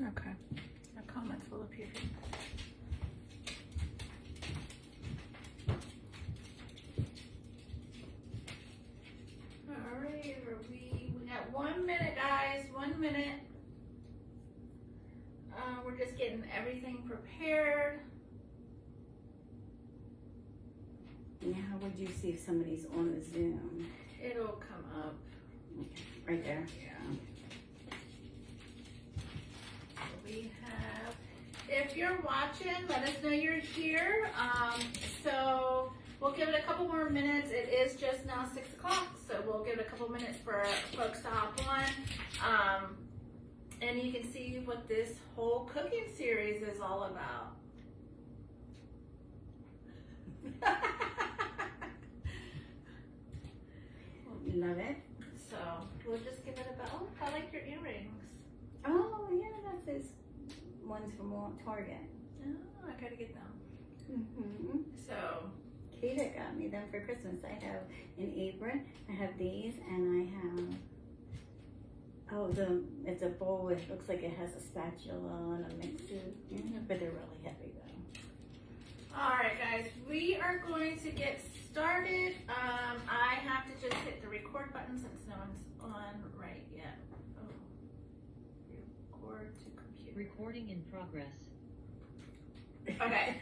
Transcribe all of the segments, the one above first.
Okay. Our comments will appear. Alright, we got 1 minute, guys. 1 minute. We're just getting everything prepared. Yeah, how would you see if somebody's on the Zoom? It'll come up. Okay, right there. Yeah. We have, if you're watching, let us know you're here. So we'll give it a couple more minutes. It is just now 6 o'clock, so we'll give it a couple minutes for folks to hop on. And you can see what this whole cooking series is all about. Love it. So we'll just give it a bell. I like your earrings. Oh, yeah, that's those ones from Target. Oh, I gotta get them. Mm-hmm. So Kata got me them for Christmas. I have an apron, I have these, and I have, it's a bowl with, looks like it has a spatula and a mixer, but they're really heavy though. all right, guys, we are going to get started. I have to just hit the record button since no one's on right yet. Oh. Record to computer. Recording in progress. Okay,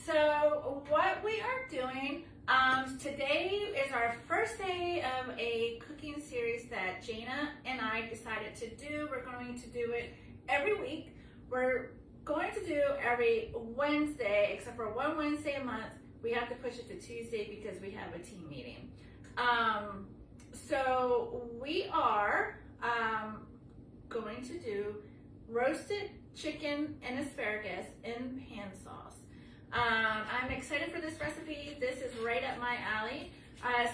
so what we are doing, today is our first day of a cooking series that Jana and I decided to do. We're going to do it every week. We're going to do every Wednesday, except for one Wednesday a month. We have to push it to Tuesday because we have a team meeting. So we are going to do roasted chicken and asparagus in pan sauce. I'm excited for this recipe. This is right up my alley.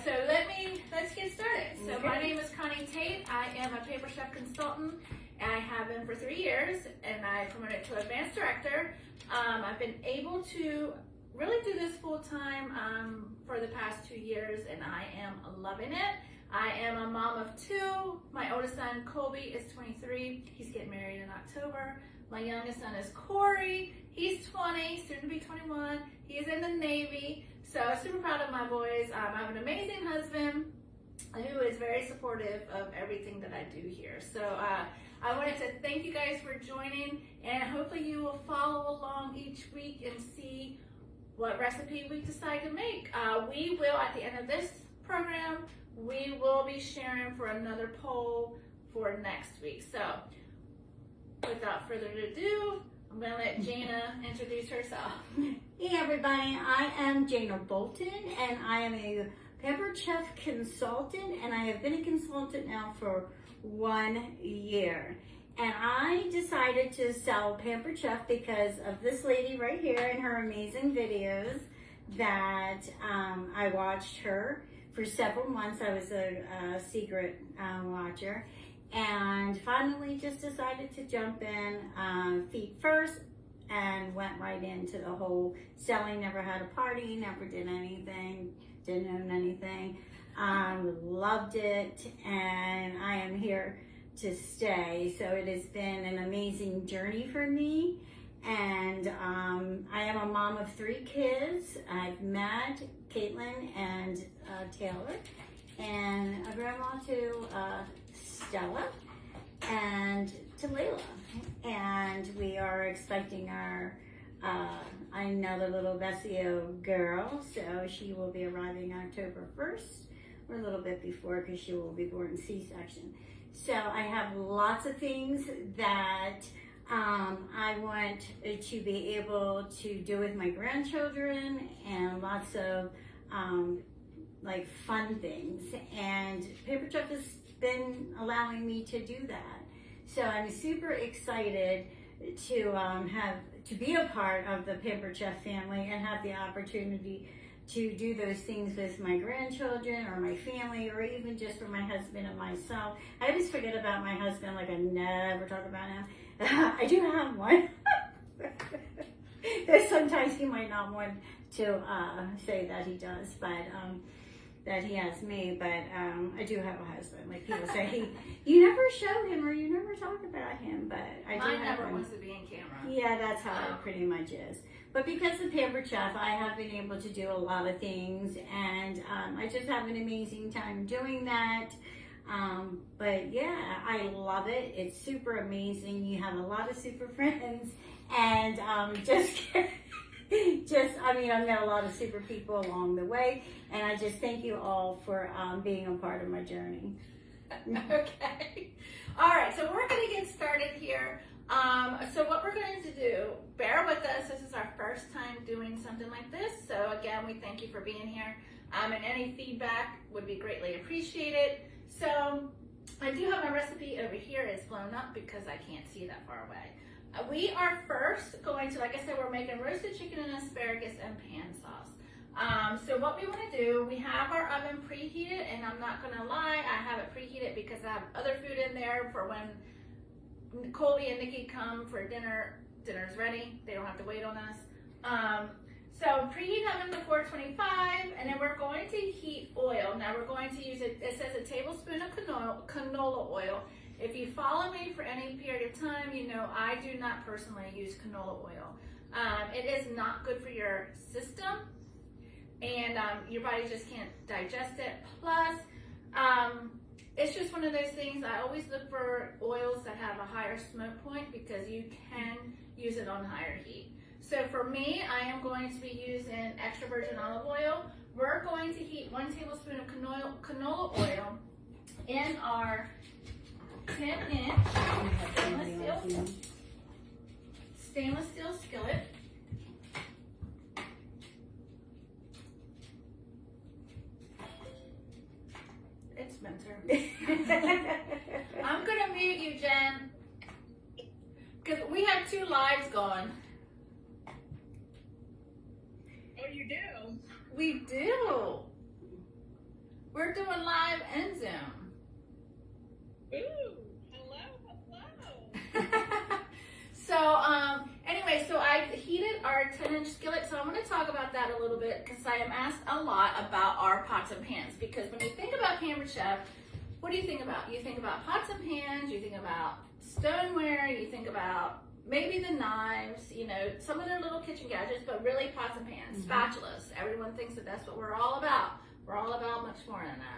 So let's get started. So my name is Connie Tate. I am a Paper Chef consultant. I have been for 3 years, and I promoted to advanced director. I've been able to really do this full time for the past 2 years, and I am loving it. I am a mom of 2. My oldest son, Colby, is 23. He's getting married in October. My youngest son is Corey. He's 20, soon to be 21. He is in the Navy. So super proud of my boys. I have an amazing husband who is very supportive of everything that I do here. So I wanted to thank you guys for joining, and hopefully you will follow along each week and see what recipe we decide to make. We will, at the end of this program, we will be sharing for another poll for next week. So without further ado, I'm gonna let Jana introduce herself. Hey everybody, I am Jana Bolton, and I am a Pampered Chef consultant, and I have been a consultant now for 1 year. And I decided to sell Pampered Chef because of this lady right here and her amazing videos that I watched her for several months. I was a secret watcher, and finally just decided to jump in feet first and went right into the whole selling. Never had a party, never did anything, didn't own anything. Loved it, and I am here to stay. So it has been an amazing journey for me, and I am a mom of 3 kids. I've met Caitlin and Taylor, and a grandma to Stella and to Layla, and we are expecting our another little Vessio girl, so she will be arriving October 1st, or a little bit before, because she will be born C-section. So I have lots of things that I want to be able to do with my grandchildren, and lots of like fun things, and Paper Chef has been allowing me to do that. So I'm super excited to be a part of the Pampered Chef family and have the opportunity to do those things with my grandchildren or my family, or even just for my husband and myself. I always forget about my husband, like I never talk about him. I do have one. Sometimes he might not want to say that he does, but that he has me, but I do have a husband. Like people say, you never show him or you never talk about him, but I do Mine have never him. wants to be in camera. Yeah, that's how it pretty much is. But because of Pampered Chef, I have been able to do a lot of things, and I just have an amazing time doing that. But yeah, I love it. It's super amazing. You have a lot of super friends, and I met a lot of super people along the way, and I just thank you all for being a part of my journey. Okay. All right, so we're going to get started here. So what we're going to do, bear with us. This is our first time doing something like this. So again, we thank you for being here. And any feedback would be greatly appreciated. So I do have my recipe over here. It's blown up because I can't see that far away. We are first going to, like I said, we're making roasted chicken and asparagus and pan sauce. So what we want to do, we have our oven preheated, and I'm not going to lie, I have it preheated because I have other food in there for when Coley and Nikki come for dinner. Dinner's ready. They don't have to wait on us. So preheat oven to 425, and then we're going to heat oil. Now we're going to use it says a tablespoon of canola oil. If you follow me for any period of time, you know I do not personally use canola oil. It is not good for your system, and your body just can't digest it. Plus, it's just one of those things. I always look for oils that have a higher smoke point because you can use it on higher heat. So for me, I am going to be using extra virgin olive oil. We're going to heat 1 tablespoon of canola oil in our 10-inch stainless steel skillet. It's Spencer. I'm gonna mute you, Jen, because we have 2 lives going. Oh, you do? We do. We're doing live and Zoom. Ooh, hello. So, anyway, so I heated our 10-inch skillet. So I'm going to talk about that a little bit because I am asked a lot about our pots and pans. Because when you think about Pampered Chef, what do you think about? You think about pots and pans, you think about stoneware, you think about maybe the knives, you know, some of their little kitchen gadgets, but really pots and pans, spatulas. Everyone thinks that that's what we're all about. We're all about much more than that.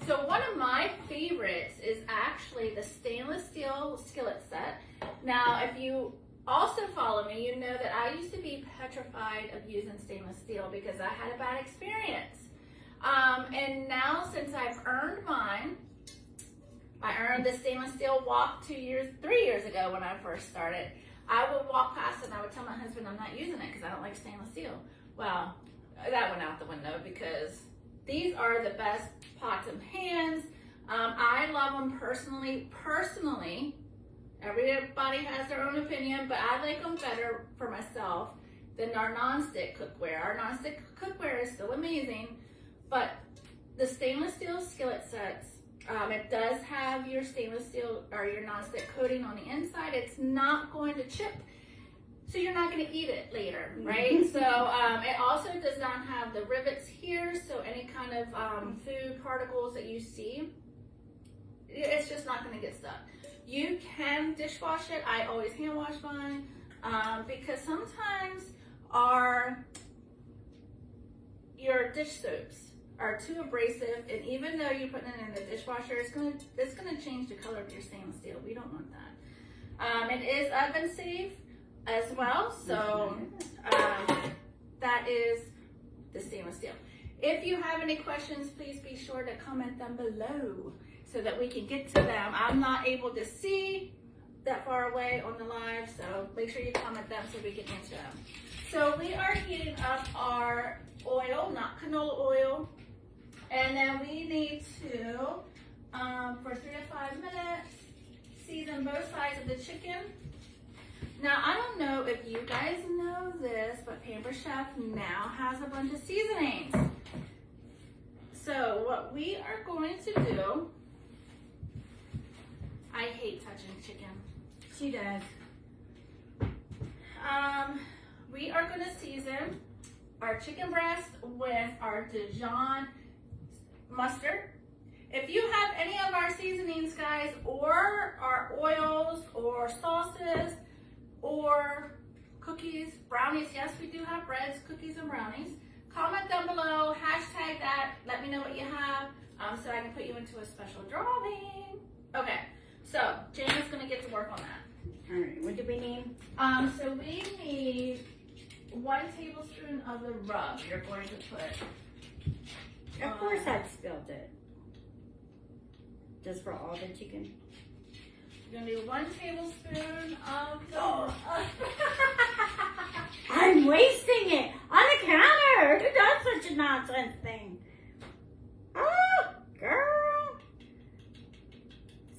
So one of my favorites is actually the stainless steel skillet set. Now, if you also follow me, you know that I used to be petrified of using stainless steel because I had a bad experience. And now, since I've earned mine, I earned the stainless steel wok 3 years ago when I first started. I would walk past and I would tell my husband I'm not using it because I don't like stainless steel. Well, that went out the window because these are the best pots and pans. I love them personally. Everybody has their own opinion, but I like them better for myself than our nonstick cookware. Our nonstick cookware is still amazing, but the stainless steel skillet sets, it does have your stainless steel or your nonstick coating on the inside. It's not going to chip, so you're not going to eat it later, right? So it also does not have the rivets here, so any kind of food particles that you see, it's just not going to get stuck. You can dishwash it. I always hand wash mine because sometimes your dish soaps are too abrasive, and even though you're putting it in the dishwasher, it's gonna change the color of your stainless steel. We don't want that. It is oven safe as well, so that is the stainless steel. If you have any questions, please be sure to comment them below so that we can get to them. I'm not able to see that far away on the live, so make sure you comment them so we can answer them. So we are heating up our oil, not canola oil, and then we need to, for 3 to 5 minutes, season both sides of the chicken. Now, I don't know if you guys know this, but Pampered Chef now has a bunch of seasonings. So what we are going to do, I hate touching chicken. She does. We are going to season our chicken breast with our Dijon mustard. If you have any of our seasonings, guys, or our oils or sauces or cookies, brownies, yes, we do have breads, cookies, and brownies. Comment down below, hashtag that, let me know what you have, so I can put you into a special drawing. Okay, so Jana's gonna get to work on that. All right, what do we need? So we need 1 tablespoon of the rub you're going to put. Of course I spilled it. Just for all the chicken. You're gonna do 1 tablespoon of the I'm wasting it on the counter. Who does such a nonsense thing? Oh, girl.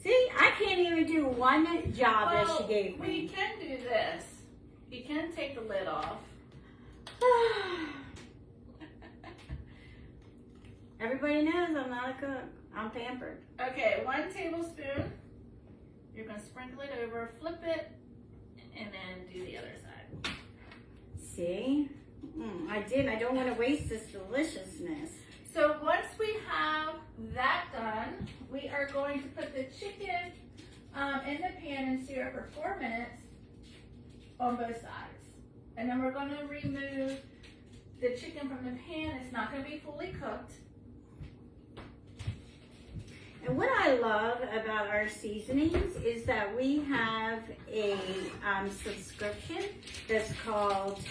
See, I can't even do one job that she gave we me. can do this. You can take the lid off. Everybody knows I'm not a cook. I'm pampered. Okay, 1 tablespoon. You're gonna sprinkle it over, flip it, and then do the other side. See? I did. I don't want to waste this deliciousness. So once we have that done, we are going to put the chicken in the pan and sear it for 4 minutes on both sides. And then we're gonna remove the chicken from the pan. It's not gonna be fully cooked. And what I love about our seasonings is that we have a subscription that's called,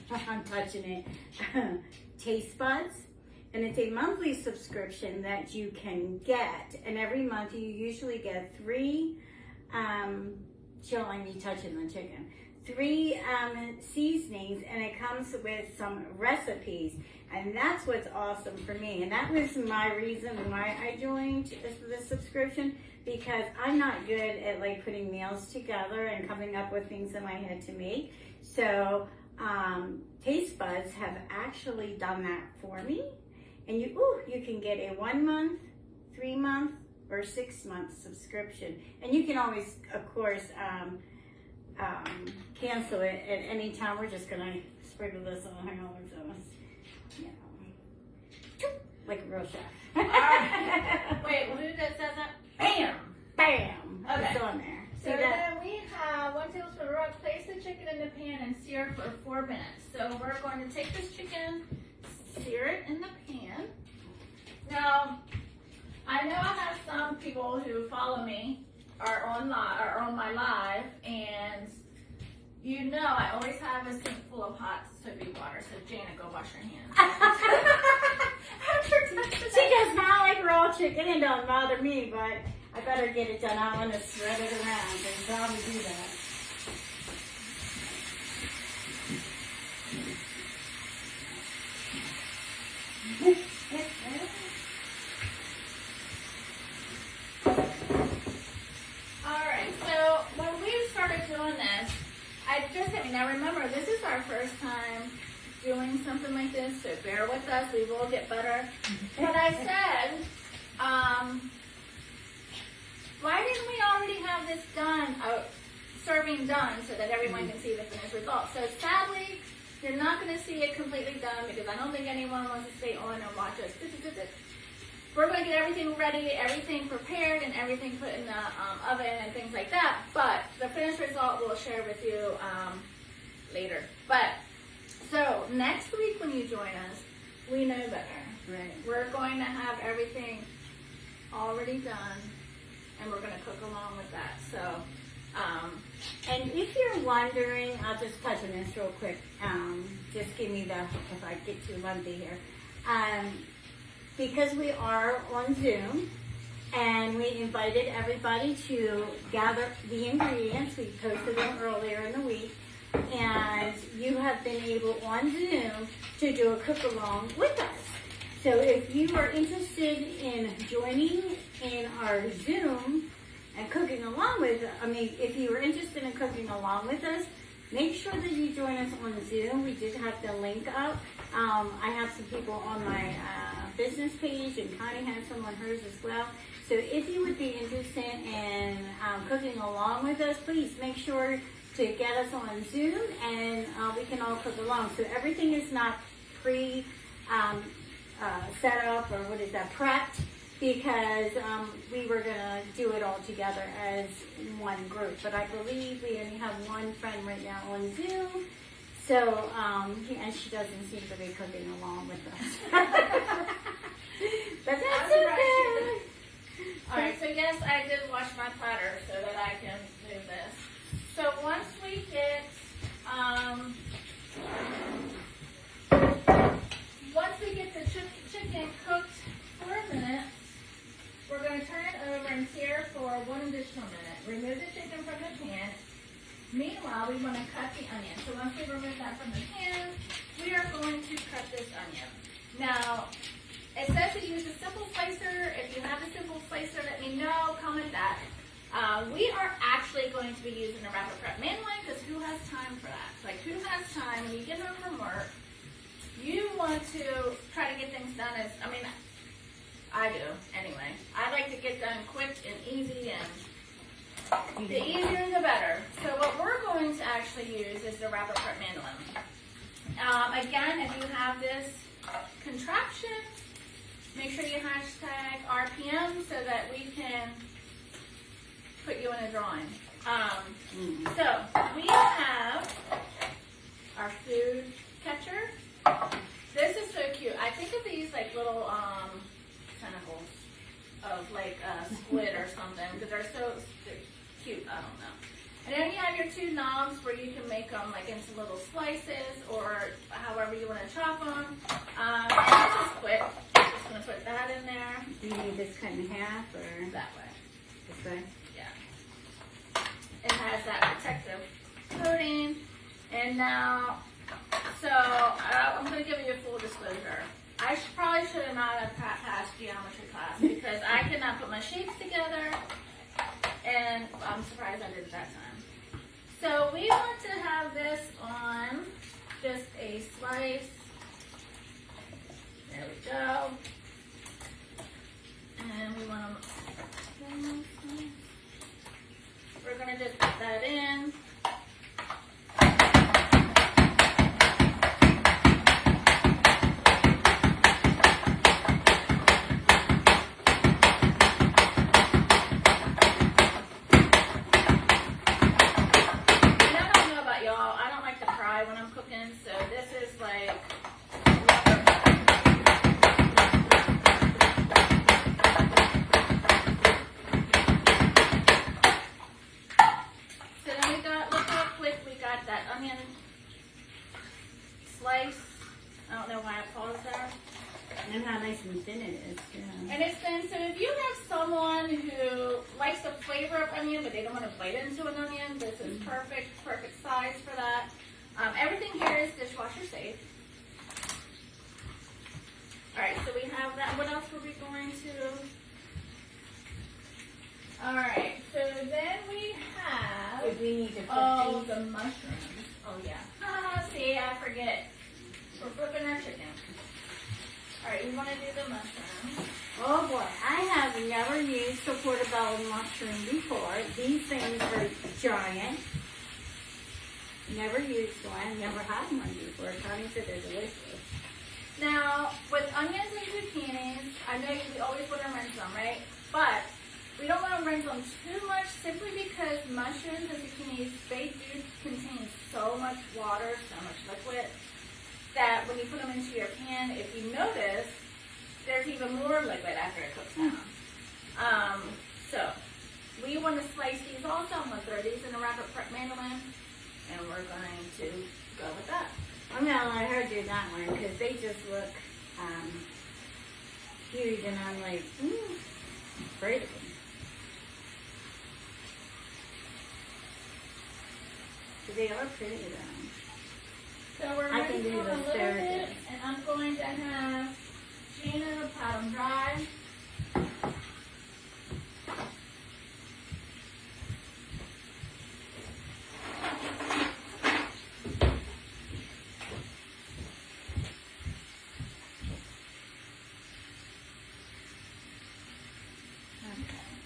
I'm touching it, Taste Buds. And it's a monthly subscription that you can get. And every month you usually get 3, she'll only be touching the chicken, 3 seasonings, and it comes with some recipes. And that's what's awesome for me. And that was my reason why I joined the subscription, because I'm not good at like putting meals together and coming up with things in my head to make. So Taste Buds have actually done that for me. And you can get a 1 month, 3 month, or 6 month subscription. And you can always, of course, cancel it at any time. We're just gonna sprinkle this on. Hang on, like a real chef. Wait, who does that? Bam! Bam! Okay. It's on there. So then we have 1 tablespoon of rub. Place the chicken in the pan and sear for 4 minutes. So we're going to take this chicken, sear it in the pan. Now, I know I have some people who follow me are on my live, and you know I always have a sink full of hot soapy water. So Jana, go wash your hands. She does not like raw chicken. It don't bother me, but I better get it done. I want to spread it around and probably do that. Alright, so when we started doing this, now remember, this is our first time doing something like this, so bear with us, we will get better. But I said, why didn't we already have this done, serving done, so that everyone can see the finished result? So sadly, you're not going to see it completely done, because I don't think anyone wants to stay on and watch us. We're going to get everything ready, everything prepared, and everything put in the oven and things like that. But the finished result we'll share with you later. But so next week when you join us, we know better. Right. We're going to have everything already done, and we're going to cook along with that. So, and if you're wondering, I'll just touch on this real quick. Just give me if I get too lengthy here. Because we are on Zoom, and we invited everybody to gather the ingredients. We posted them earlier in the week, and you have been able on Zoom to do a cook-along with us. So if you are interested in joining in our Zoom and cooking along with, if you are interested in cooking along with us, make sure that you join us on Zoom. We did have the link up. I have some people on my business page, and Connie has some on hers as well. So if you would be interested in cooking along with us, please make sure to get us on Zoom, and we can all cook along. So everything is not setup, or what is that, prepped, because we were gonna do it all together as one group. But I believe we only have one friend right now on Zoom, so and she doesn't seem to be cooking along with us. But that's okay. Alright, so yes, I did wash my platter so that I can do this. So once we get the chicken cooked for a minute, we're going to turn it over and sear for 1 additional minute. Remove the chicken from the pan. Meanwhile, we want to cut the onion. So once we remove that from the pan, we are going to cut this onion. Now, it says to use a simple slicer. If you have a simple slicer, let me know. Comment that. We are actually going to be using a wrapper prep manually, because who has time for that? Like, who has time when you get home from work? You want to try to get things done I do anyway. I like to get done quick and easy, and the easier the better. So what we're going to actually use is the wrapper prep manually. Again, if you have this contraption, make sure you hashtag RPM so that we can put you in a drawing. So we have our food catcher. This is so cute. I think of these like little tentacles of like a squid or something, because they're cute. I don't know. And then you have your 2 knobs where you can make them like into little slices, or however you want to chop them. And this is quick. I'm just going to put that in there. Do you need this cut in half, or That way. this way? Yeah. It has that protective coating. And now, so I'm going to give you a full disclosure. I probably should have not have passed geometry class, because I could not put my shapes together, and I'm surprised I did it that time. So we want to have this on just a slice. There we go. And we want to, we're going to just put that in. When I'm cooking, so this is like so then look how quick we got that onion slice. I don't know why I paused there. And how nice and thin it is. Yeah. And it's thin, so if you have someone who likes the flavor of onion, but they don't want to bite into an onion, this is perfect size for that. Everything here is dishwasher safe. Alright, so we have that. What else were we going to? Alright, so then we have... If we need to Oh, the mushrooms. Oh, yeah. See, I forget. We're flipping our chicken. Alright, we want to do the mushrooms. Oh boy, I have never used a portobello mushroom before. These things are giant. Never used one, never had one before. Connie said they're delicious. Now, with onions and zucchinis, I know we always want to rinse them, right? But we don't want to rinse them too much, simply because mushrooms and zucchinis, they do contain so much water, so much liquid, that when you put them into your pan, if you notice, there's even more liquid after it cooks down. So we want to slice these also. I'm going to throw these in a wrapper prep mandolin, and we're going to go with that. I'm going to let her do that one, because they just look huge, and I'm like, afraid of them. So they are pretty though. So we're I going can to do do the a little asparagus. bit, and I'm going to have Gina pat them dry.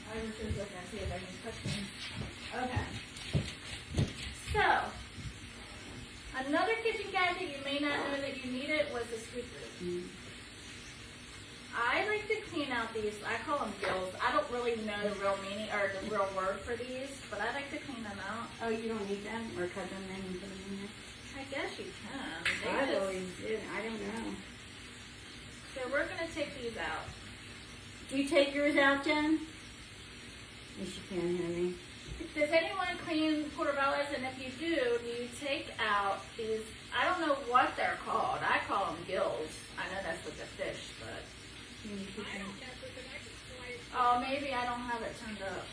I was just looking to see if I can push them. Okay. So, another kitchen gadget you may not know that you need it was the scoop. out these, I call them gills. I don't really know the real meaning or the real word for these, but I like to clean them out. Oh, you don't need them or cut them in and put them in there? I guess you can. I always did. I don't know. So we're going to take these out. Do you take yours out, Jen? Yes, you can hear me. Does anyone clean portobellos? And if you do you take out these, I don't know what they're called. I call them gills. I know that's with the fish, but. Oh, maybe I don't have it turned up.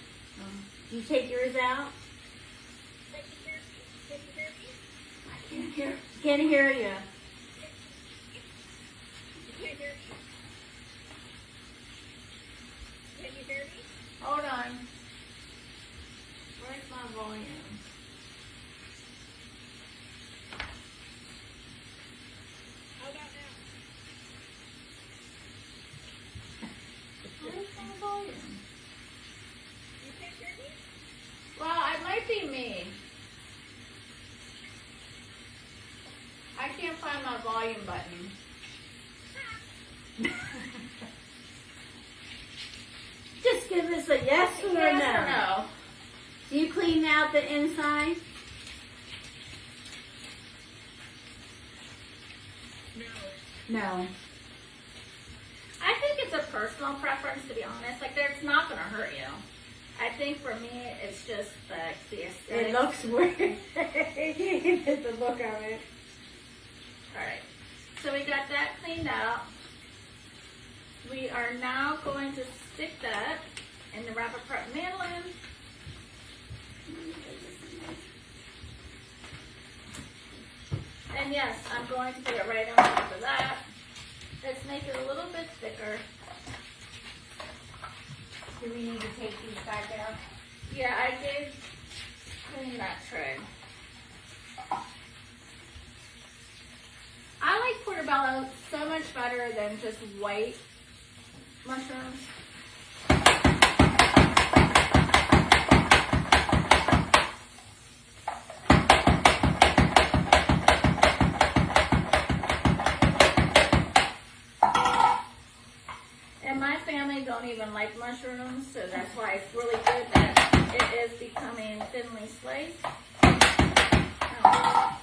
Do you take yours out? Can't hear you. Hold on. Where's my volume? How about now? Where's my volume? You can't hear me? Well, it might be me. I can't find my volume button. Just give us a yes or Yes no. or no? Do you clean out the inside? No. No. I think it's a personal preference, to be honest. Like, it's not going to hurt you. I think for me, it's just the aesthetic. It looks weird. The look of it. Alright, so we got that cleaned out. We are now going to stick that in the wrapper prep mandolin. And yes, I'm going to put it right on top of that. Let's make it a little bit thicker. Do we need to take these back out? Yeah, I did clean that tray. I like portobello so much better than just white mushrooms. And my family don't even like mushrooms, so that's why it's really good that it is becoming thinly sliced. Oh.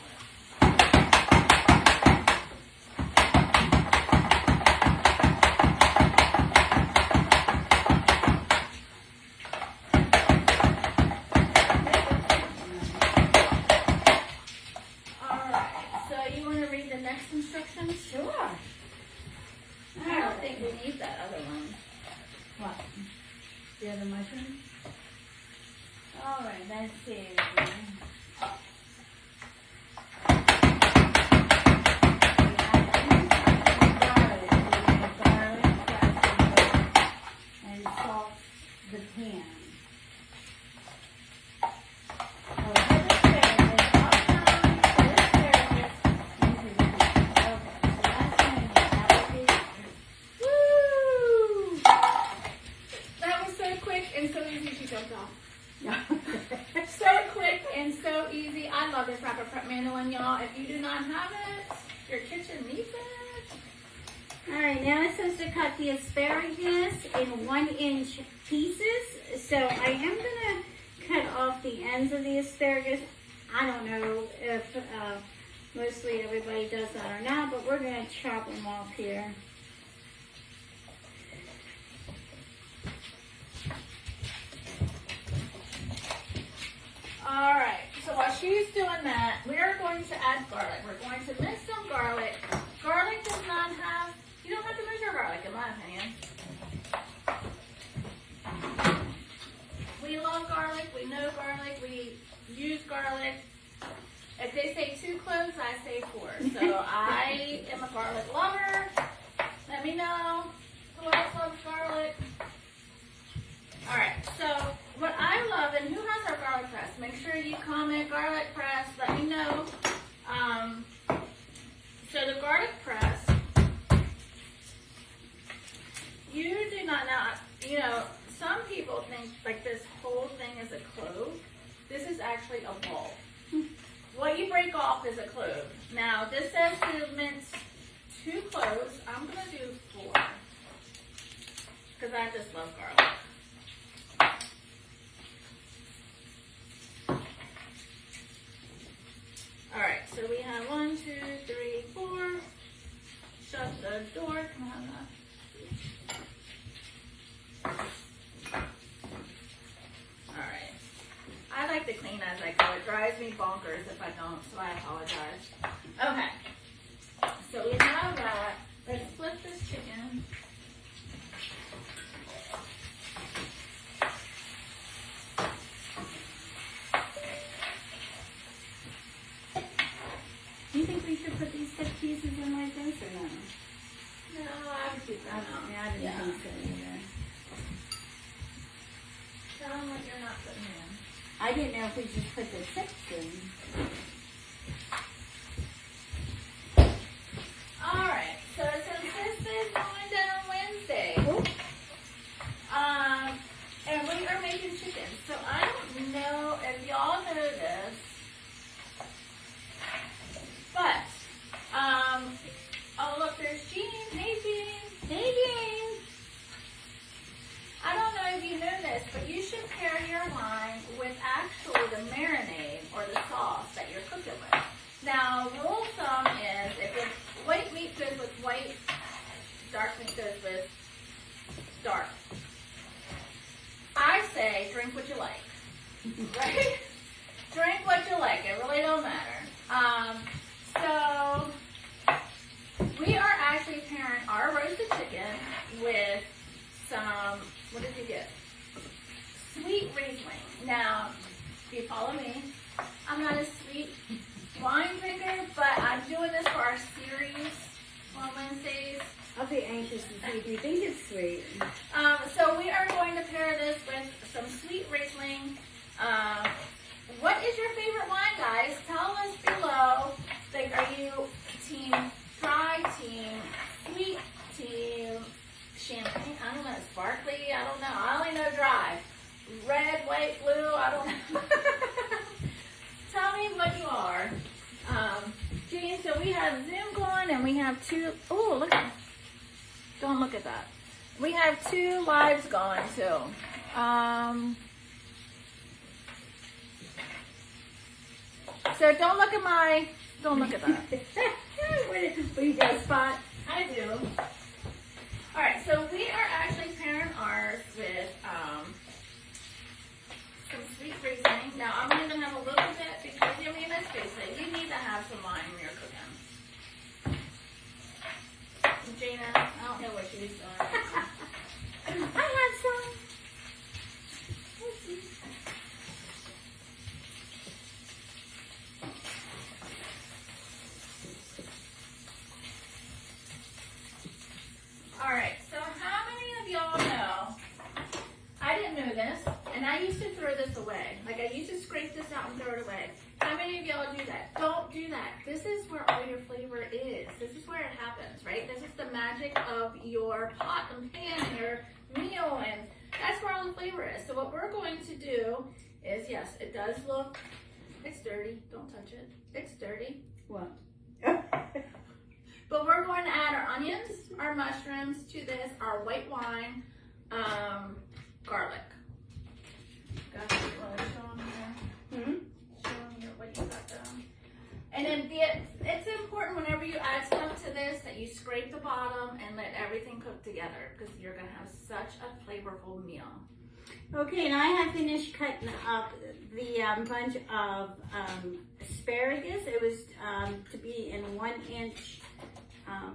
Sure. I don't think we need that other one. What? The other mushroom? All right, let's see. And salt the pan. So quick and so easy. I love this wrapper prep mandolin, y'all. If you do not have it, your kitchen needs it. Alright, now it's supposed to cut the asparagus in 1-inch pieces. So I am going to cut off the ends of the asparagus. I don't know if mostly everybody does that or not, but we're going to chop them off here. Alright, so while she's doing that, we are going to add garlic. We're going to mince some garlic. Garlic does not have, you don't have to measure garlic in my opinion. We love garlic, we know garlic, we use garlic. If they say 2 cloves, I say 4. So I am a garlic lover. Let me know who else loves garlic. Alright, so what I love, and who has our garlic press? Make sure you comment garlic press, let me know. So the garlic press, you do not know, you know, some people think like this whole thing is a clove. This is actually a ball. What you break off is a clove. Now this says to mince 2 cloves. I'm going to do 4. because I just love garlic. Alright, so we have 1, 2, 3, 4. Shut the door. Come on. Alright. I like to clean as I go. It drives me bonkers if I don't, so I apologize. Okay. So we have that. Let's flip this chicken. Do you think we should put these 6 pieces in like this or no? No, I would keep that out. I didn't think so either. Tell them what you're not putting in. I didn't know if we just put the 6 in. Alright, so since this is going down Wednesday, and we are making chicken, so I don't know if y'all know this, but, oh look, there's Jean. Hey Jean. Hey, Jane. I don't know if you know this, but you should pair your wine with actually the marinade or the sauce that you're cooking with. Now, rule of thumb is if it's white meat goes with white, dark meat goes with dark. I say drink what you like, right? Drink what you like. It really don't matter. So we are actually pairing our roasted chicken with some, what did you get? Sweet Riesling. Now, if you follow me, I'm not a sweet wine drinker, but I'm doing this for our series on Wednesdays. I'll be anxious to see if you think it's sweet. So we are going to pair this with some Sweet Riesling. What is your favorite wine, guys? Tell us below. Like, are you team dry, team sweet, team champagne? I don't know. Sparkly? I don't know. I only know dry. Red, white, blue? I don't know. Tell me what you are. Jean, so we have Zoom going and we have 2. Oh, look at. Don't look at that. We have 2 lives going too. So don't look at my. Don't look at that. What you got a spot? I do. All right, so we are actually pairing ours with some Sweet Riesling. Now I'm going to have a little bit because I mean, let's face it, you need to have some wine when you're cooking. Gina, I don't know what she's doing. I have some. All right, so how many of y'all know, I didn't know this, and I used to throw this away. Like I used to scrape this out and throw it away. How many of y'all do that? Don't do that. This is where all your flavor is. This is where it happens, right? This is the magic of your pot and pan and your meal, and that's where all the flavor is. So what we're going to do is, yes, it does look, it's dirty. Don't touch it. It's dirty. What? But we're going to add our onions, our mushrooms to this, our white wine, garlic. Got it. Well, show them here. Hmm? Show them here what you got down. And then it's important whenever you add stuff to this that you scrape the bottom and let everything cook together because you're going to have such a flavorful meal. Okay, and I have finished cutting up the bunch of asparagus. It was to be in 1-inch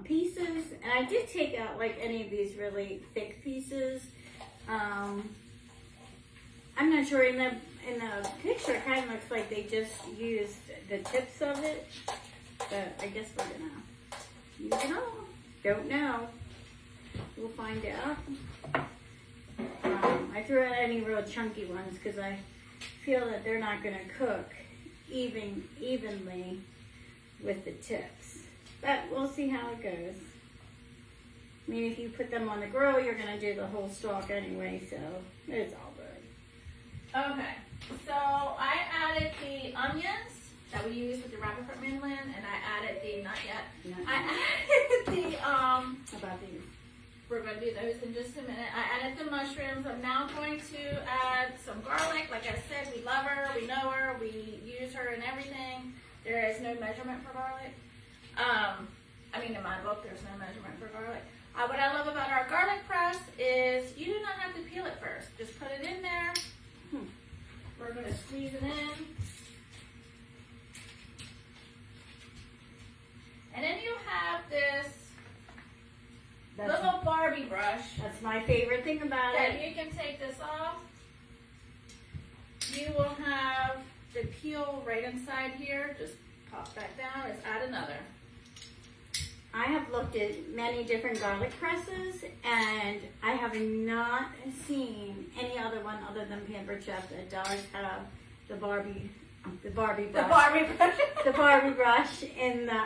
pieces, and I did take out like any of these really thick pieces. I'm not sure in the picture it kind of looks like they just used the tips of it, but I guess we're gonna use it all. Don't know. We'll find out. I threw out any real chunky ones because I feel that they're not gonna cook evenly with the tips. But we'll see how it goes. I mean, if you put them on the grill, you're going to do the whole stalk anyway, so it's all good. Okay, so I added the onions that we used with the rabbit foot mandolin, and I added the, not yet, Not I added the, about these. We're going to do those in just a minute. I added the mushrooms. I'm now going to add some garlic. Like I said, we love her, we know her, we use her in everything. There is no measurement for garlic. In my book, there's no measurement for garlic. What I love about our garlic press is you do not have to peel it first. Just put it in there. We're going to squeeze it in. And then you have this little Barbie brush. That's my favorite thing about That it. you can take this off. You will have the peel right inside here. Just pop that down. Let's add another. I have looked at many different garlic presses, and I have not seen any other one other than Pampered Chef that does have the Barbie brush. The Barbie brush. The Barbie brush in the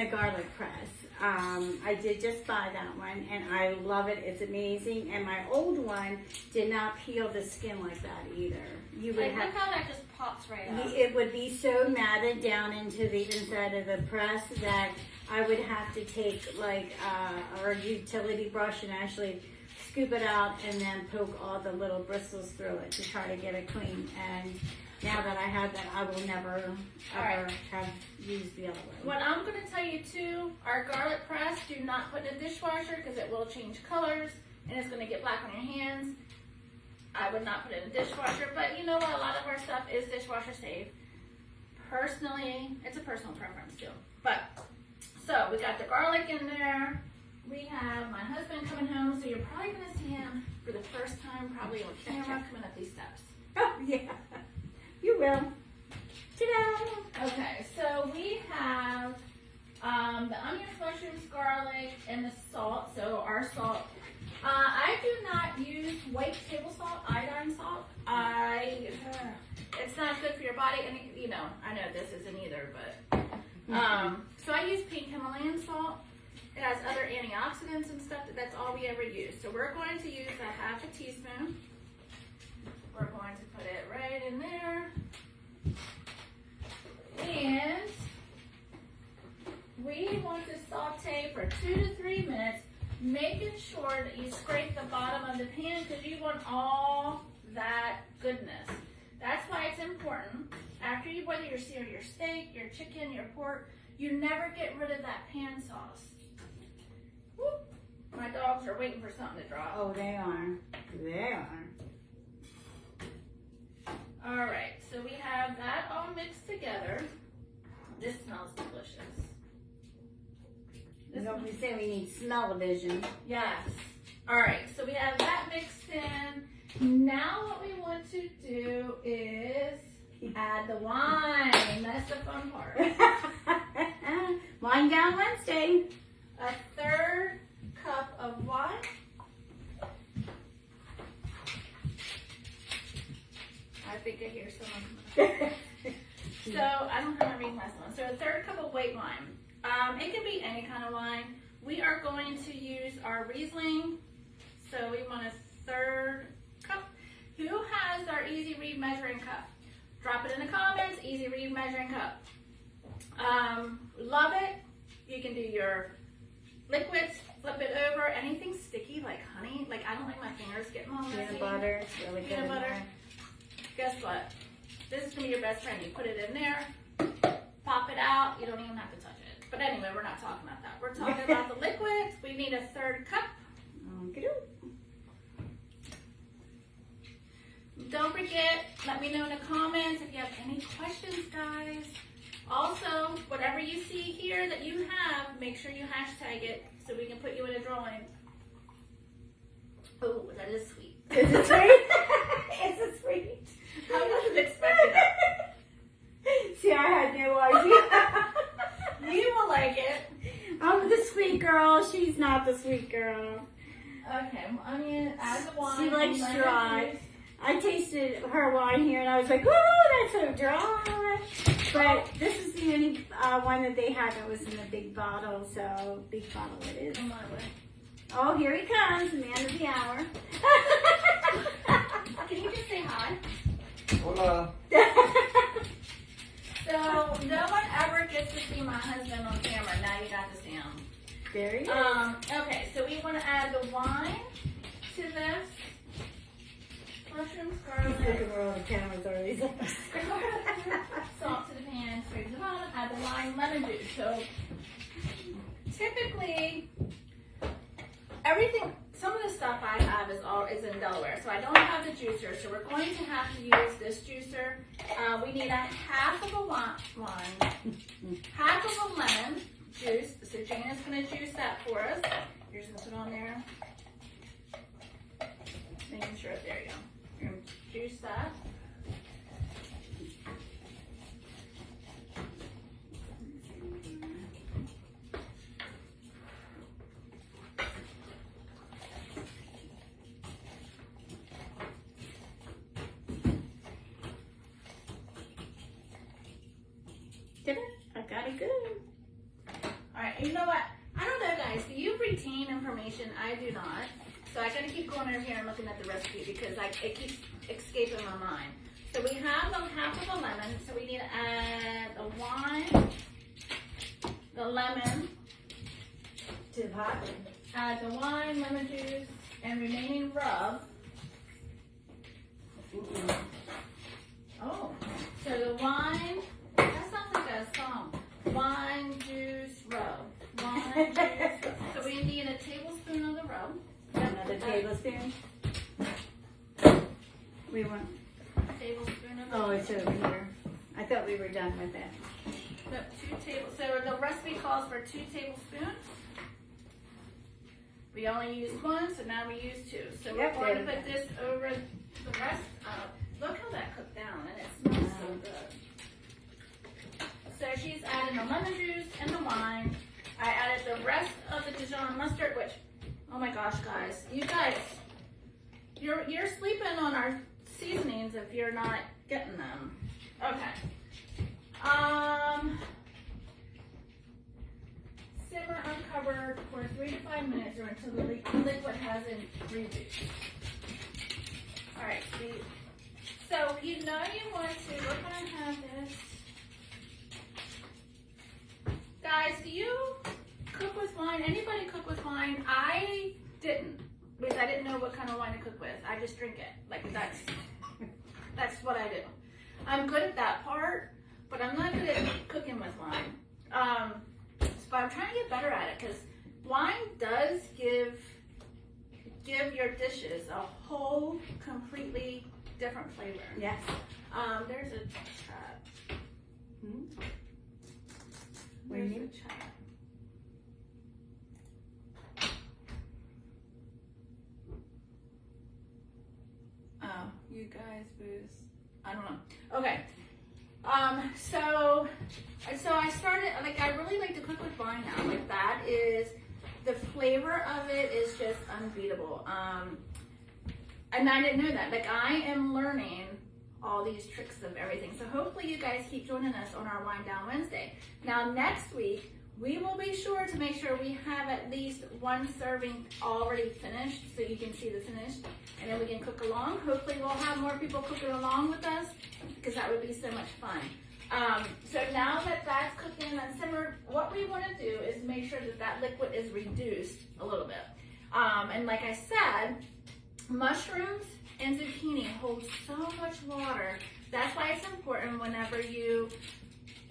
garlic press. I did just buy that one, and I love it. It's amazing. And my old one did not peel the skin like that either. You would Like, have. look how that just pops right up. It would be so matted down into the inside of the press that I would have to take like our utility brush and actually scoop it out and then poke all the little bristles through it to try to get it clean. And now that I have that, I will never ever have used the other one. What I'm going to tell you too, our garlic press, do not put in the dishwasher because it will change colors and it's going to get black on your hands. I would not put it in the dishwasher, but you know what? A lot of our stuff is dishwasher safe. Personally, it's a personal preference too. But, so we got the garlic in there. We have my husband coming home, so you're probably going to see him for the first time, probably on camera, coming up these steps. Oh, yeah. You will. Ta-da! Okay, so we have the onions, mushrooms, garlic, and the salt. So our salt. I do not use white table salt, iodine salt. It's not good for your body, and you know, I know this isn't either, but so I use pink Himalayan salt. It has other antioxidants and stuff. That's all we ever use. So we're going to use a half a teaspoon. We're going to put it right in there. And we want to saute for 2 to 3 minutes, making sure that you scrape the bottom of the pan because you want all that goodness. That's why it's important. After you boil your sear, your steak, your chicken, your pork, you never get rid of that pan sauce. Whoop. My dogs are waiting for something to drop. Oh, they are. They are. All right, so we have that all mixed together. This smells delicious. Nobody say we need smell-o-vision. Yes. All right, so we have that mixed in. Now what we want to do is add the wine. That's the fun part. Wine down Wednesday. A third cup of wine. I think I hear someone. So I don't have my ring glass on. So a third cup of white wine. It can be any kind of wine. We are going to use our Riesling. So we want a third cup. Who has our Easy Read measuring cup? Drop it in the comments. Easy Read measuring cup. Love it. You can do your liquids, flip it over. Anything sticky like honey. Like I don't like my fingers getting all messy. Peanut butter. It's really good. Peanut butter. Guess what? This is going to be your best friend. You put it in there, pop it out. You don't even have to touch it. But anyway, we're not talking about that. We're talking about the liquids. We need a third cup. Don't forget, let me know in the comments if you have any questions, guys. Also, whatever you see here that you have, make sure you hashtag it so we can put you in a drawing. Oh, that is sweet. Is it sweet? Is it sweet? I wasn't expecting that. See, I had no idea. You will like it. I'm the sweet girl. She's not the sweet girl. Okay, I mean, add the wine. She likes lemon dry. juice. I tasted her wine here and I was like, ooh, that's so dry. But this is the only one that they had that was in a big bottle, so big bottle it is. Come on, wait. Oh, here he comes, the man of the hour. Can you just say hi? Hola. So, no one ever gets to see my husband on camera. Now you got to see him. There he is. Okay, so we want to add the wine to this. Mushroom, He's scarlet, looking where all the cameras are. He's like, salt to the pan, straight to the bottom, add the lime, lemon juice. So typically, everything, some of the stuff I have is in Delaware, so I don't have the juicer, so we're going to have to use this juicer. We need a half of a lime, half of a lemon juice, so Jane is going to juice that for us. You're just going to put on there. Making sure, there you go. You're going to juice that. did it? I got it good. Alright, you know what? I don't know, guys. Do you retain information? I do not. So I gotta keep going over here and looking at the recipe because it keeps escaping my mind. So we have the half of a lemon. So we need to add the wine, the lemon, To the pot. add the wine, lemon juice, and remaining rub. Oh, so the wine, that sounds like a song. Wine, juice, rub. Wine, juice, rub. So we need a tablespoon of the rub. Another tablespoon. We want. Tablespoon of Oh, the it's over here. I thought we were done with that. No, 2 tablespoons. So the recipe calls for 2 tablespoons. We only used 1, so now we use 2. So we're Yep, going to there we put this over the rest of. Look how that cooked down, and it smells so good. So she's adding the lemon juice and the wine. I added the rest of the Dijon mustard, which, oh my gosh, guys, you guys, you're sleeping on our seasonings if you're not getting them. Okay. Simmer uncovered for 3 to 5 minutes or until the liquid hasn't reduced. All right, so you know you want to, we're gonna have this. Guys, do you cook with wine? Anybody cook with wine? I didn't, because I didn't know what kind of wine to cook with. I just drink it. Like that's what I do. I'm good at that part, but I'm not good at cooking with wine. But I'm trying to get better at it because wine does give your dishes a whole completely different flavor. Yes. There's a chat. Where you There's a need? chat. Oh, you guys booze. I don't know. Okay. So I started, like, I really like to cook with wine now. Like, that is, the flavor of it is just unbeatable. And I didn't know that. Like, I am learning all these tricks of everything. So hopefully you guys keep joining us on our Wine Down Wednesday. Now, next week, we will be sure to make sure we have at least 1 serving already finished so you can see the finish. And then we can cook along. Hopefully we'll have more people cooking along with us because that would be so much fun. So now that that's cooking and simmered, what we want to do is make sure that that liquid is reduced a little bit. And like I said, mushrooms and zucchini hold so much water. That's why it's important whenever you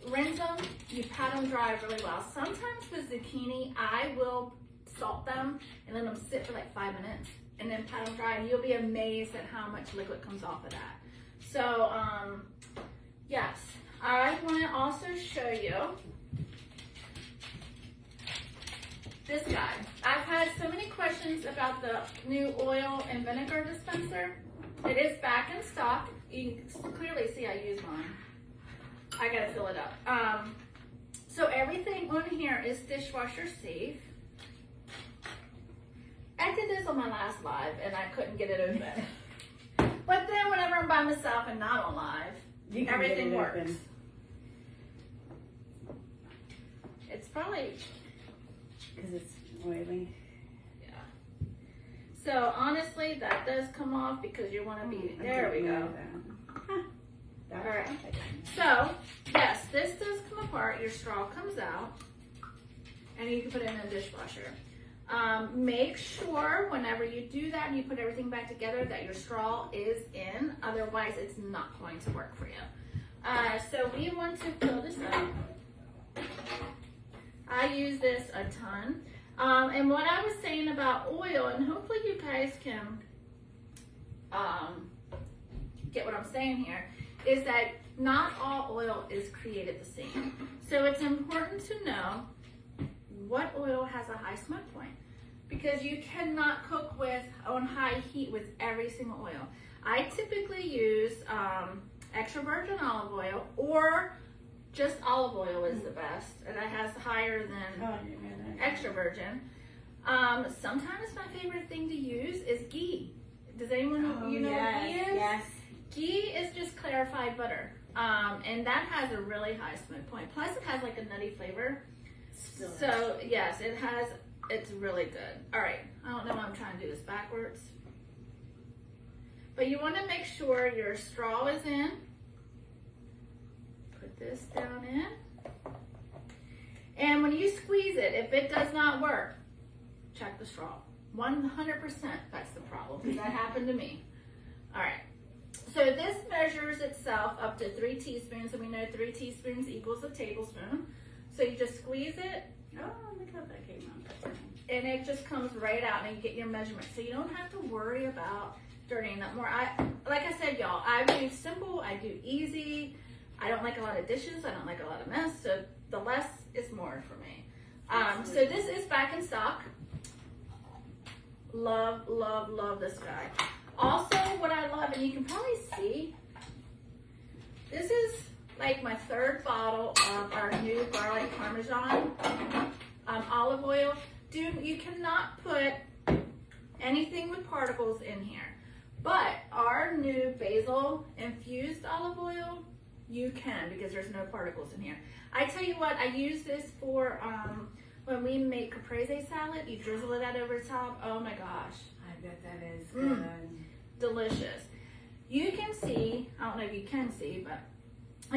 rinse them, you pat them dry really well. Sometimes with zucchini, I will salt them and let them sit for like 5 minutes and then pat them dry, and you'll be amazed at how much liquid comes off of that. So, yes, I want to also show you this guy. I've had so many questions about the new oil and vinegar dispenser. It is back in stock. You can clearly see I use mine. I gotta fill it up. So everything on here is dishwasher safe. I did this on my last live and I couldn't get it open. But then whenever I'm by myself and not on live, everything works. It's probably, Because it's oily. yeah. So honestly, that does come off because you want to be, there we go. All right. So, yes, this does come apart. Your straw comes out. and you can put it in a dishwasher. Make sure whenever you do that and you put everything back together that your straw is in, otherwise it's not going to work for you. So we want to fill this up. I use this a ton. And what I was saying about oil, and hopefully you guys can get what I'm saying here, is that not all oil is created the same. So it's important to know what oil has a high smoke point, because you cannot cook on high heat with every single oil. I typically use extra virgin olive oil, or just olive oil is the best, and it has higher than extra virgin. Sometimes my favorite thing to use is ghee. Does anyone know what ghee is? Yes. Ghee is just clarified butter, and that has a really high smoke point. Plus, it has like a nutty flavor. So yes, it's really good. All right, I don't know why I'm trying to do this backwards, but you want to make sure your straw is in. Put this down in, and when you squeeze it, if it does not work, check the straw. 100% that's the problem, because that happened to me. All right. So this measures itself up to 3 teaspoons, and we know 3 teaspoons equals a tablespoon. So you just squeeze it. Oh, look how that came out. And it just comes right out, and you get your measurement. So you don't have to worry about dirtying up more. Like I said, y'all, I do simple, I do easy. I don't like a lot of dishes, I don't like a lot of mess, so the less is more for me. So this is back in stock. Love, love, love this guy. Also, what I love, and you can probably see, this is like my 3rd bottle of our new garlic parmesan olive oil. Dude, you cannot put anything with particles in here. But our new basil infused olive oil, you can, because there's no particles in here. I tell you what, I use this for when we make caprese salad. You drizzle it out over the top. Oh my gosh. I bet that is good. Delicious. You can see, I don't know if you can see, but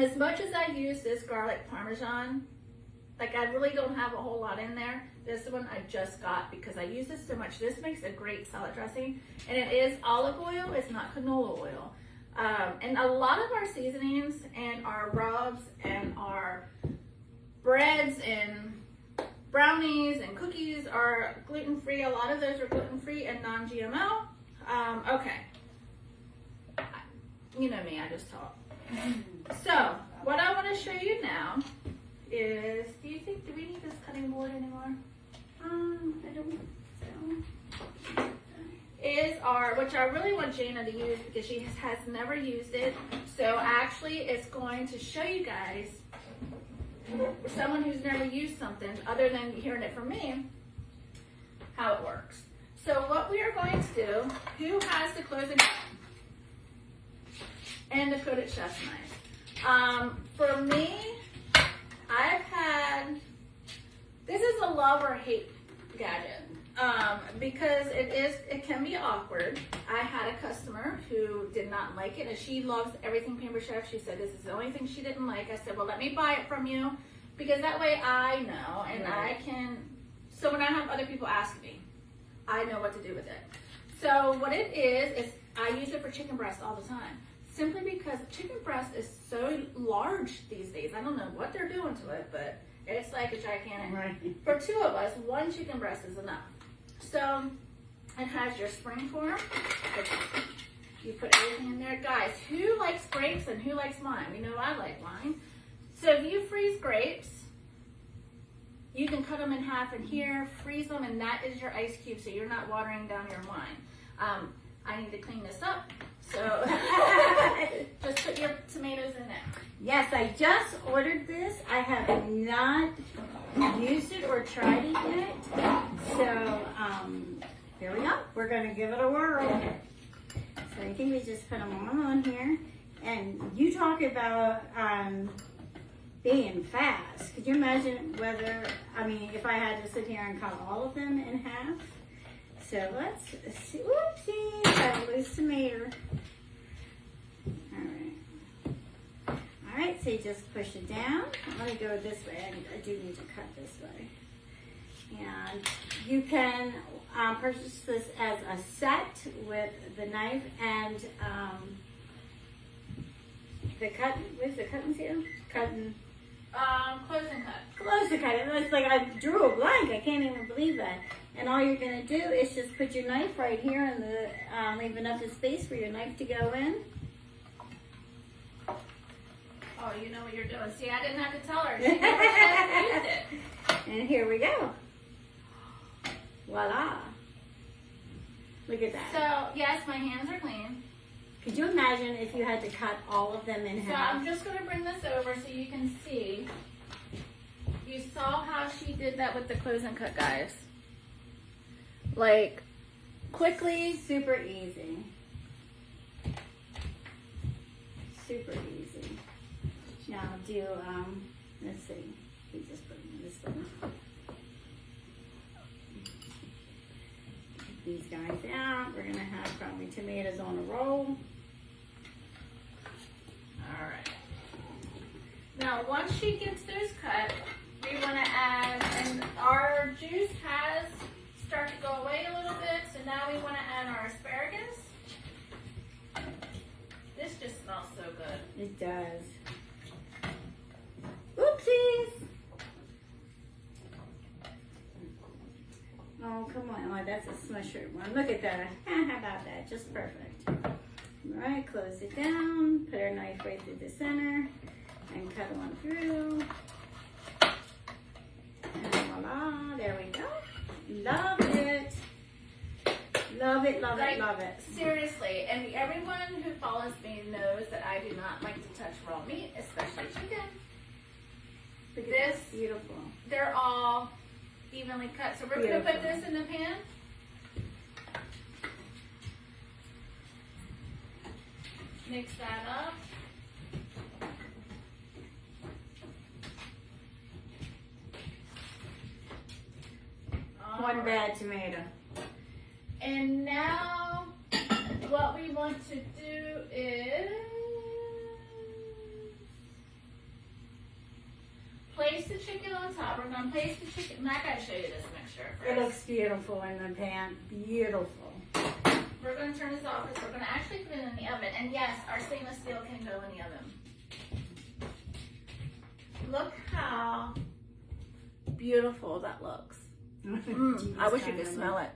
as much as I use this garlic parmesan, like I really don't have a whole lot in there. This one I just got because I use this so much. This makes a great salad dressing, and it is olive oil, it's not canola oil. And a lot of our seasonings and our rubs and our breads and brownies and cookies are gluten-free. A lot of those are gluten-free and non-GMO. Okay. You know me, I just talk. So, what I want to show you now is, do we need this cutting board anymore? I don't think so. Which I really want Jana to use because she has never used it. So actually it's going to show you guys, someone who's never used something other than hearing it from me, how it works. So what we are going to do, who has the closing and the coated chef's knife? For me, this is a love or hate gadget. Because it can be awkward. I had a customer who did not like it, and she loves everything Pampered Chef. She said this is the only thing she didn't like. I said, well, let me buy it from you, because that way I know, and I can, so when I have other people ask me, I know what to do with it. So what it is I use it for chicken breast all the time, simply because chicken breast is so large these days. I don't know what they're doing to it, but it's like a gigantic. Right. For 2 of us, 1 chicken breast is enough. So it has your spring form. You put everything in there. Guys, who likes grapes and who likes wine? We know I like wine. So if you freeze grapes, you can cut them in half in here, freeze them, and that is your ice cube, so you're not watering down your wine. I need to clean this up, so just put your tomatoes in there. Yes, I just ordered this. I have not used it or tried it yet. So, here we go. We're going to give it a whirl. So I think we just put them on here. And you talk about being fast. Could you imagine if I had to sit here and cut all of them in half? So let's see. Whoopsie, got a loose tomato. All right, so you just push it down. Let me go this way. I do need to cut this way. And you can purchase this as a set with the knife and the cut. What's the cutting seal? Cutting. Close and cut. Close to cut. It's like I drew a blank. I can't even believe that. And all you're gonna do is just put your knife right here and leave enough of space for your knife to go in. Oh, you know what you're doing. See, I didn't have to tell her. She never used it. And here we go. Voila. Look at that. So, yes, my hands are clean. Could you imagine if you had to cut all of them in So half? I'm just going to bring this over so you can see. You saw how she did that with the close and cut, guys. Like, quickly. Super easy. Super easy. Now do, let's see. We just put this one. Take these guys out. We're going to have probably tomatoes on a roll. All right. Now, once she gets those cut, we want to add, and our juice has started to go away a little bit, so now we want to add our asparagus. This just smells so good. It does. Oopsies! Oh, come on. Oh, that's a smusher one. Look at that. How about that? Just perfect. All right, close it down. Put our knife right through the center and cut on through. And voila, there we go. Love it. Love it, love it, love it. Seriously, and everyone who follows me knows that I do not like to touch raw meat, especially chicken. Look at This, that. Beautiful. they're all evenly cut. So we're going to put this in the pan. Mix that up. One bad tomato. And now what we want to do is place the chicken on top. We're going to place the chicken. I got to show you this mixture first. It looks beautiful in the pan. Beautiful. We're going to turn this off because we're going to actually put it in the oven. And yes, our stainless steel can go in the oven. Look how beautiful that looks. I wish you could smell it.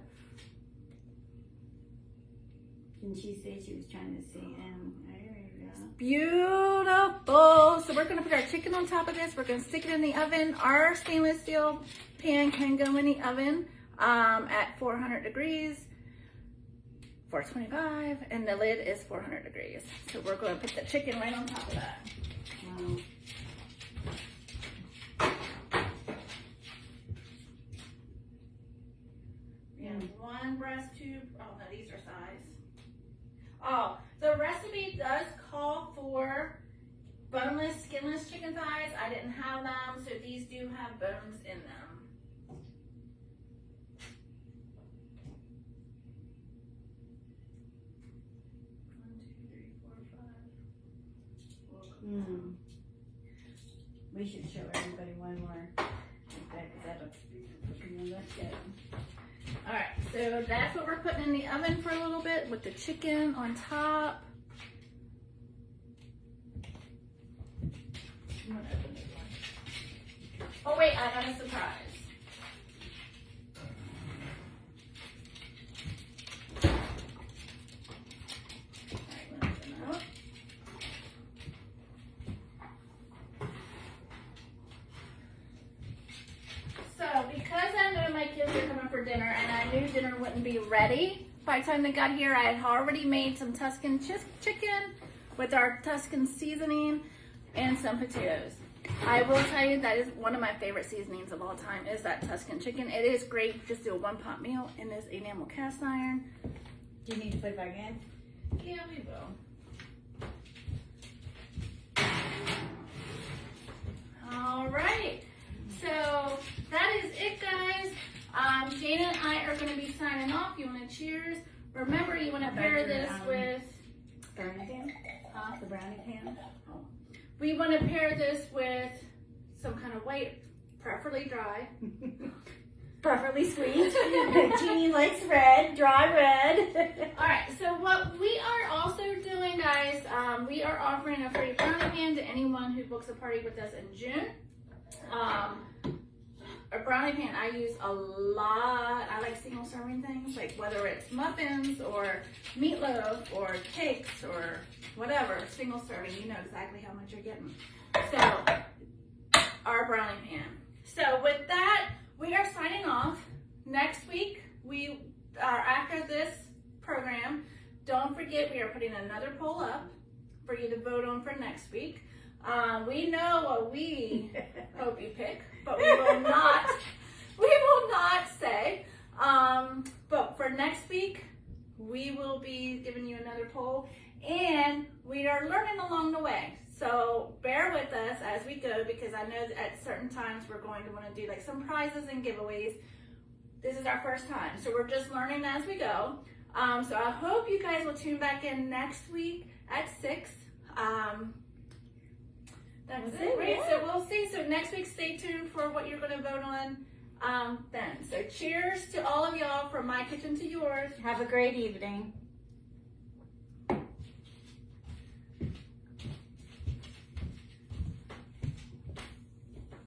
Didn't she say she was trying to see him? There you go. Beautiful. So we're going to put our chicken on top of this. We're going to stick it in the oven. Our stainless steel pan can go in the oven at 400 degrees, 425, and the lid is 400 degrees. So we're going to put the chicken right on top of that. Wow. We have one breast tube. Oh, no, these are thighs. Oh, the recipe does call for boneless, skinless chicken thighs. I didn't have them, so these do have bones in them. We should show everybody one more. All right, so that's what we're putting in the oven for a little bit with the chicken on top. I'm gonna open this one. Oh wait, I got a surprise. All right, I'm gonna open that up. So, because I know my kids are coming for dinner and I knew dinner wouldn't be ready by the time they got here, I had already made some Tuscan chicken with our Tuscan seasoning and some potatoes. I will tell you that is one of my favorite seasonings of all time is that Tuscan chicken. It is great. Just do a one-pot meal in this enamel cast iron. Do you need to put it back in? Yeah, we will. All right. So that is it, guys. Jana and I are going to be signing off. You want to cheers? Remember, you want to pair this with Brownie pan? The brownie pan? Oh. we want to pair this with some kind of white, preferably dry. perfectly sweet. Jeannie likes red, dry red. All right, so what we are also doing, guys, we are offering a free brownie pan to anyone who books a party with us in June. A brownie pan I use a lot. I like single serving things, like whether it's muffins or meatloaf or cakes or whatever, single serving, you know exactly how much you're getting. So, our brownie pan. So with that, we are signing off. Next week, we are after this program. Don't forget, we are putting another poll up for you to vote on for next week. We know what we hope you pick, but we will not. We will not say. But for next week, we will be giving you another poll, and we are learning along the way. So bear with us as we go, because I know that at certain times we're going to want to do like some prizes and giveaways. This is our first time, so we're just learning as we go. So I hope you guys will tune back in next week at 6. That's it, right? Yeah. So we'll see. So next week, stay tuned for what you're going to vote on then. So cheers to all of y'all, from my kitchen to yours. Have a great evening.